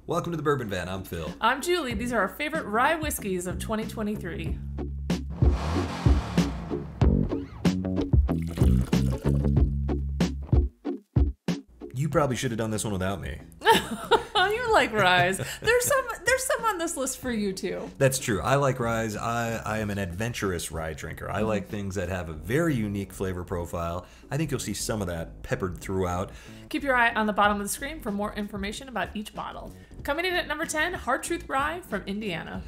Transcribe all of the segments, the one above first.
Welcome to the Bourbon Van. I'm Phil. I'm Julie. These are our favorite rye whiskeys of 2023. You probably should have done this one without me. You like ryes. There's some on this list for you too. That's true. I like ryes. I am an adventurous rye drinker. I like things that have a very unique flavor profile. I think you'll see some of that peppered throughout. Keep your eye on the bottom of the screen for more information about each bottle. Coming in at number 10, Hard Truth Rye from Indiana.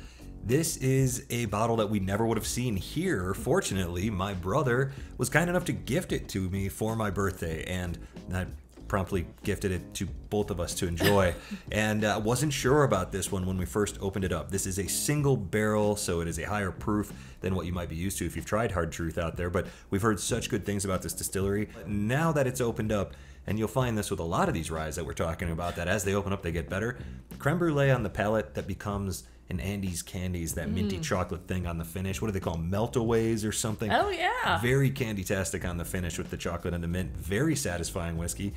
This is a bottle that we never would have seen here. Fortunately, my brother was kind enough to gift it to me for my birthday, and I promptly gifted it to both of us to enjoy. And wasn't sure about this one when we first opened it up. This is a single barrel, so it is a higher proof than what you might be used to if you've tried Hard Truth out there, but we've heard such good things about this distillery. Now that it's opened up, and you'll find this with a lot of these ryes that we're talking about, that as they open up, they get better. Creme brulee on the palate that becomes an Andes Candies, that minty chocolate thing on the finish. What do they call them? Meltaways or something? Oh, yeah. Very candy-tastic on the finish with the chocolate and the mint. Very satisfying whiskey.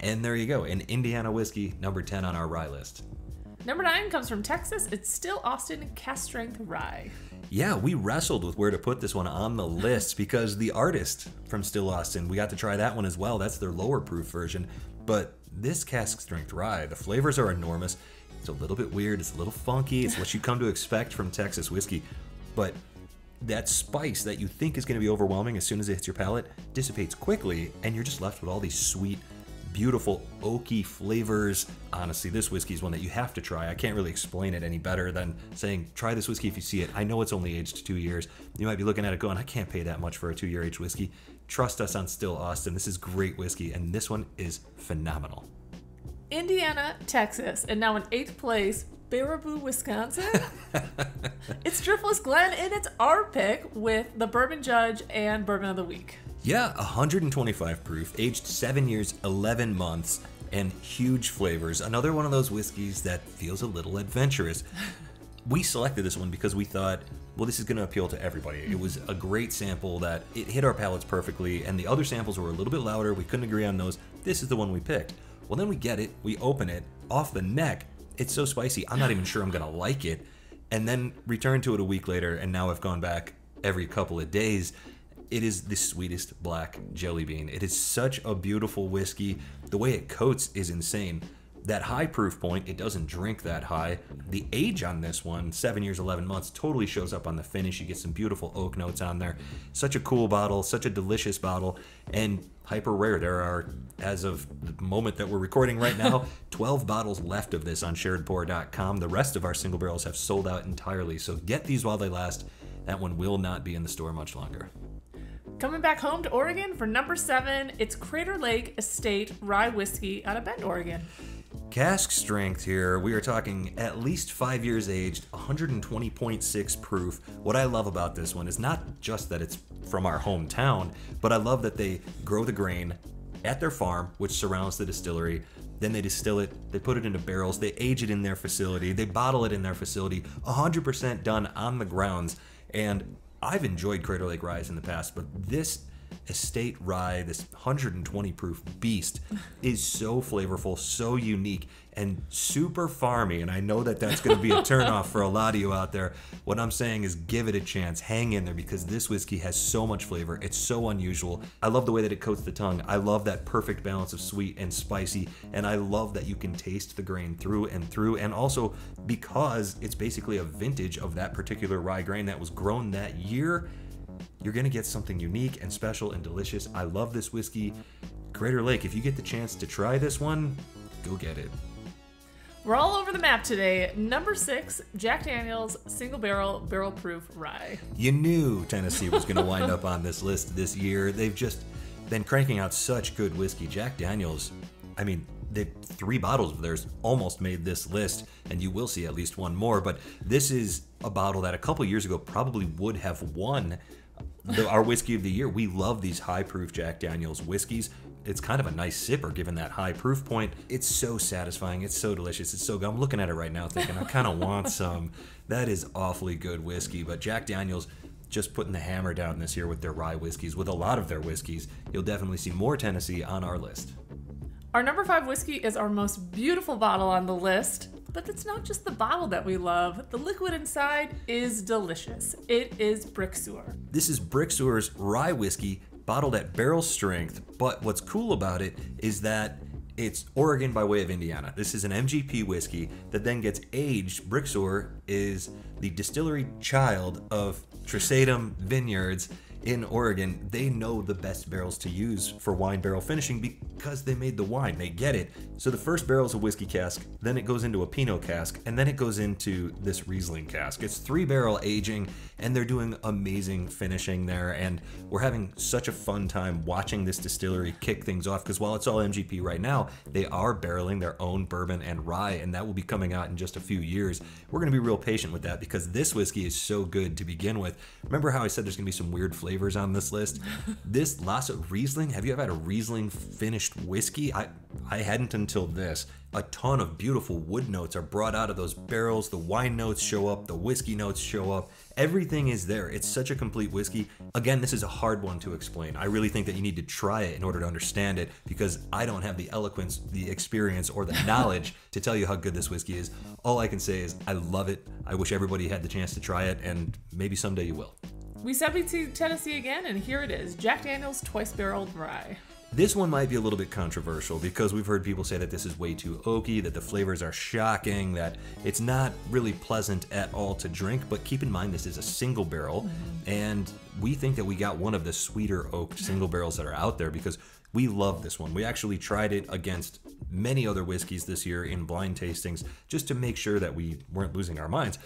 And there you go, an Indiana whiskey, number 10 on our rye list. Number 9 comes from Texas. It's Still Austin Cask Strength Rye. Yeah, we wrestled with where to put this one on the list because the artist from Still Austin, we got to try that one as well. That's their lower proof version. But this Cask Strength Rye, the flavors are enormous. It's a little bit weird. It's a little funky. It's what you come to expect from Texas whiskey. But that spice that you think is going to be overwhelming as soon as it hits your palate dissipates quickly, and you're just left with all these sweet, beautiful, oaky flavors. Honestly, this whiskey is one that you have to try. I can't really explain it any better than saying, try this whiskey if you see it. I know it's only aged 2 years. You might be looking at it going, I can't pay that much for a 2-year aged whiskey. Trust us on Still Austin. This is great whiskey, and this one is phenomenal. Indiana, Texas, and now in 8th place, Baraboo, Wisconsin. It's Driftless Glen, and it's our pick with the Bourbon Judge and Bourbon of the Week. Yeah, 125 proof, aged 7 years, 11 months, and huge flavors. Another one of those whiskeys that feels a little adventurous. We selected this one because we thought, well, this is going to appeal to everybody. It was a great sample that it hit our palates perfectly, and the other samples were a little bit louder. We couldn't agree on those. This is the one we picked. Well, then we get it, we open it, off the neck, it's so spicy, I'm not even sure I'm going to like it. And then return to it a week later, and now I've gone back every couple of days. It is the sweetest black jelly bean. It is such a beautiful whiskey. The way it coats is insane. That high proof point, it doesn't drink that high. The age on this one, 7 years, 11 months, totally shows up on the finish. You get some beautiful oak notes on there. Such a cool bottle, such a delicious bottle, and hyper rare. There are, as of the moment that we're recording right now, 12 bottles left of this on sharedpour.com. The rest of our single barrels have sold out entirely, so get these while they last. That one will not be in the store much longer. Coming back home to Oregon for number 7, it's Crater Lake Estate Rye Whiskey out of Bend, Oregon. Cask strength here, we are talking at least 5 years aged, 120.6 proof. What I love about this one is not just that it's from our hometown, but I love that they grow the grain at their farm, which surrounds the distillery. Then they distill it, they put it into barrels, they age it in their facility, they bottle it in their facility, 100% done on the grounds. And I've enjoyed Crater Lake Ryes in the past, but this estate rye, this 120 proof beast, is so flavorful, so unique, and super farmy. And I know that that's going to be a turnoff for a lot of you out there. What I'm saying is give it a chance, hang in there, because this whiskey has so much flavor. It's so unusual. I love the way that it coats the tongue. I love that perfect balance of sweet and spicy, and I love that you can taste the grain through and through. And also, because it's basically a vintage of that particular rye grain that was grown that year, you're going to get something unique and special and delicious. I love this whiskey. Crater Lake, if you get the chance to try this one, go get it. We're all over the map today. Number 6, Jack Daniel's Single Barrel Barrel Proof Rye. You knew Tennessee was going to wind up on this list this year. They've just been cranking out such good whiskey. Jack Daniel's, I mean, 3 bottles of theirs almost made this list, and you will see at least one more, but this is a bottle that a couple years ago probably would have won our whiskey of the year. We love these high proof Jack Daniel's whiskeys. It's kind of a nice sipper given that high proof point. It's so satisfying. It's so delicious. It's so good. I'm looking at it right now thinking I kind of want some. That is awfully good whiskey. But Jack Daniel's just putting the hammer down this year with their rye whiskeys. With a lot of their whiskeys, you'll definitely see more Tennessee on our list. Our number 5 whiskey is our most beautiful bottle on the list. But it's not just the bottle that we love. The liquid inside is delicious. It is Brixeur. This is Brixeur's rye whiskey, bottled at barrel strength, but what's cool about it is that it's Oregon by way of Indiana. This is an MGP whiskey that then gets aged. Brixeur is the distillery child of Trisatum Vineyards in Oregon. They know the best barrels to use for wine barrel finishing because they made the wine. They get it. So the first barrel is a whiskey cask, then it goes into a Pinot cask, and then it goes into this Riesling cask. It's 3-barrel aging, and they're doing amazing finishing there. And we're having such a fun time watching this distillery kick things off, because while it's all MGP right now, they are barreling their own bourbon and rye, and that will be coming out in just a few years. We're going to be real patient with that because this whiskey is so good to begin with. Remember how I said there's going to be some weird flavors on this list? This Lassa Riesling, have you ever had a Riesling finished whiskey? I hadn't until this. A ton of beautiful wood notes are brought out of those barrels. The wine notes show up, the whiskey notes show up. Everything is there. It's such a complete whiskey. Again, this is a hard one to explain. I really think that you need to try it in order to understand it, because I don't have the eloquence, the experience, or the knowledge to tell you how good this whiskey is. All I can say is I love it. I wish everybody had the chance to try it, and maybe someday you will. We sent me to Tennessee again, and here it is, Jack Daniel's Twice-Barreled Rye. This one might be a little bit controversial because we've heard people say that this is way too oaky, that the flavors are shocking, that it's not really pleasant at all to drink. But keep in mind, this is a single barrel, and we think that we got one of the sweeter oaked single barrels that are out there because we love this one. We actually tried it against many other whiskeys this year in blind tastings just to make sure that we weren't losing our minds.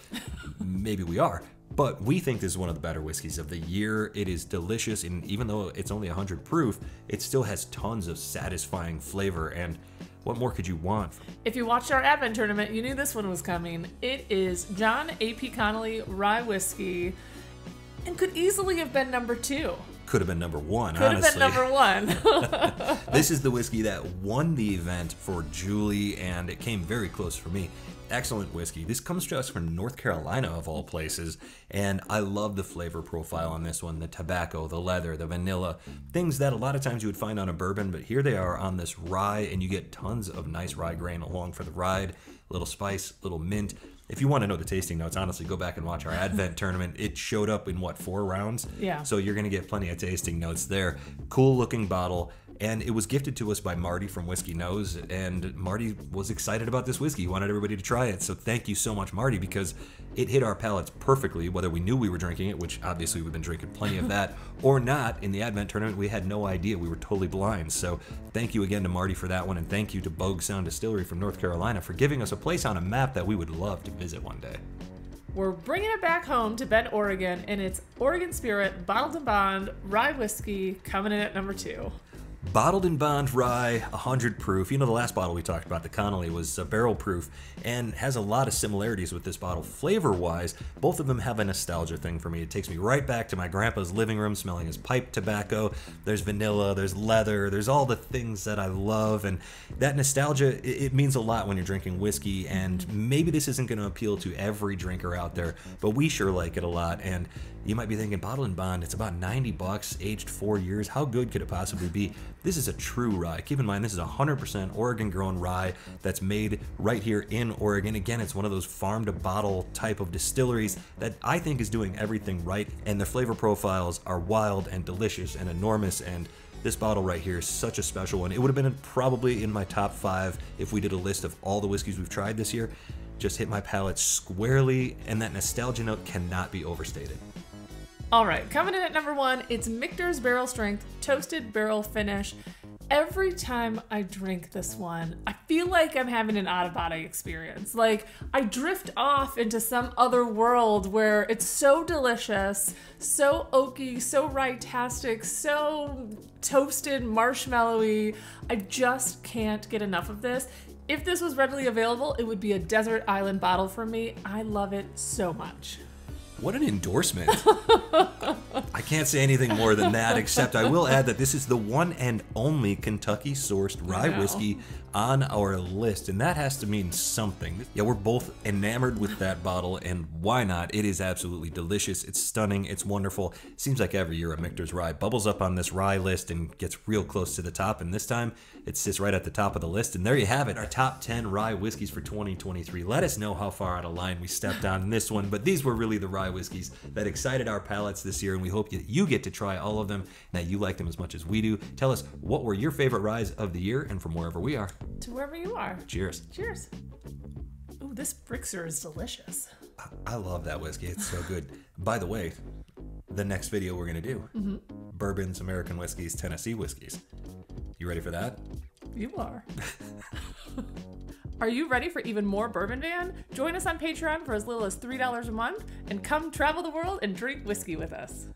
Maybe we are. But we think this is one of the better whiskeys of the year. It is delicious, and even though it's only 100 proof, it still has tons of satisfying flavor, and what more could you want? If you watched our Advent tournament, you knew this one was coming. It is John A.P. Conoley Rye Whiskey, and could easily have been number 2. Could have been number 1, Could honestly. have been number 1. This is the whiskey that won the event for Julie, and it came very close for me. Excellent whiskey. This comes to us from North Carolina, of all places, and I love the flavor profile on this one. The tobacco, the leather, the vanilla, things that a lot of times you would find on a bourbon, but here they are on this rye, and you get tons of nice rye grain along for the ride, little spice, little mint. If you want to know the tasting notes, honestly, go back and watch our Advent tournament. It showed up in, 4 rounds? Yeah. So you're going to get plenty of tasting notes there. Cool looking bottle. And it was gifted to us by Marty from Whiskey Knows, and Marty was excited about this whiskey. He wanted everybody to try it. So thank you so much, Marty, because it hit our palates perfectly, whether we knew we were drinking it, which obviously we've been drinking plenty of that, or not. In the Advent tournament, we had no idea. We were totally blind. So thank you again to Marty for that one, and thank you to Bogue Sound Distillery from North Carolina for giving us a place on a map that we would love to visit one day. We're bringing it back home to Bend, Oregon, and it's Oregon Spirit Bottled and Bond Rye Whiskey coming in at number 2. Bottled and Bond Rye, 100 proof. You know, the last bottle we talked about, the Conoley, was barrel proof and has a lot of similarities with this bottle flavor-wise. Both of them have a nostalgia thing for me. It takes me right back to my grandpa's living room smelling his pipe tobacco. There's vanilla, there's leather, there's all the things that I love, and that nostalgia, it means a lot when you're drinking whiskey, and maybe this isn't going to appeal to every drinker out there, but we sure like it a lot. And you might be thinking, Bottled and Bond, it's about $90, aged 4 years. How good could it possibly be? This is a true rye. Keep in mind, this is 100% Oregon-grown rye that's made right here in Oregon. Again, it's one of those farm-to-bottle type of distilleries that I think is doing everything right, and the flavor profiles are wild and delicious and enormous, and this bottle right here is such a special one. It would have been probably in my top 5 if we did a list of all the whiskeys we've tried this year. Just hit my palate squarely, and that nostalgia note cannot be overstated. All right, coming in at number 1, it's Michter's Barrel Strength Toasted Barrel Finish. Every time I drink this one, I feel like I'm having an out-of-body experience. Like, I drift off into some other world where it's so delicious, so oaky, so rye-tastic, so toasted, marshmallowy. I just can't get enough of this. If this was readily available, it would be a desert island bottle for me. I love it so much. What an endorsement. I can't say anything more than that, except I will add that this is the one and only Kentucky-sourced rye whiskey on our list, and that has to mean something. Yeah, we're both enamored with that bottle, and why not? It is absolutely delicious. It's stunning. It's wonderful. Seems like every year a Michter's Rye bubbles up on this rye list and gets real close to the top, and this time it sits right at the top of the list. And there you have it, our top 10 rye whiskeys for 2023. Let us know how far out of line we stepped on in this one, but these were really the rye whiskeys that excited our palates this year, and we hope you get to try all of them, and that you like them as much as we do. Tell us, what were your favorite ryes of the year, and from wherever we are. To wherever you are. Cheers. Cheers. Ooh, this Brixeur is delicious. I love that whiskey. It's so good. By the way, the next video we're going to do, bourbons, American whiskeys, Tennessee whiskeys. You ready for that? You are. Are you ready for even more Bourbon Van? Join us on Patreon for as little as $3 a month and come travel the world and drink whiskey with us.